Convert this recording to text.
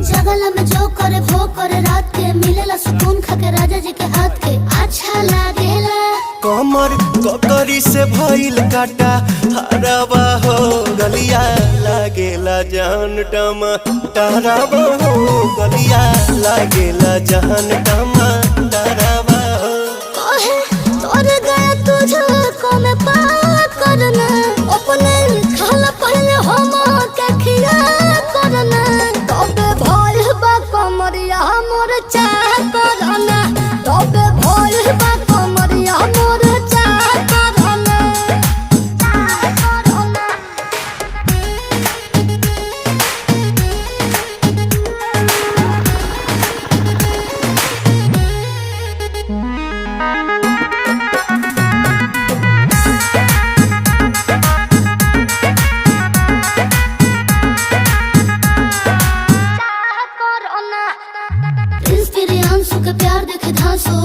जगला में जो करे वो करे रात के मिलेला सुकून खाके राजा जी के हाथ के अच्छा लागेला। कमर ककरी से भइल काटा हराबा हो गलिया लागेला जान टमाटराबा हो गलिया लागेला जान टमाटराबा हो। कहे तोर गया तुझे को में पार करना अपने खाला पहले हम के खिया करना तबे भइल बा कमरिया मोर चाह करना तबे भइल बा कमरिया मोर चाह करना प्रिंस तेरे आंसू के प्यार देखे धांसो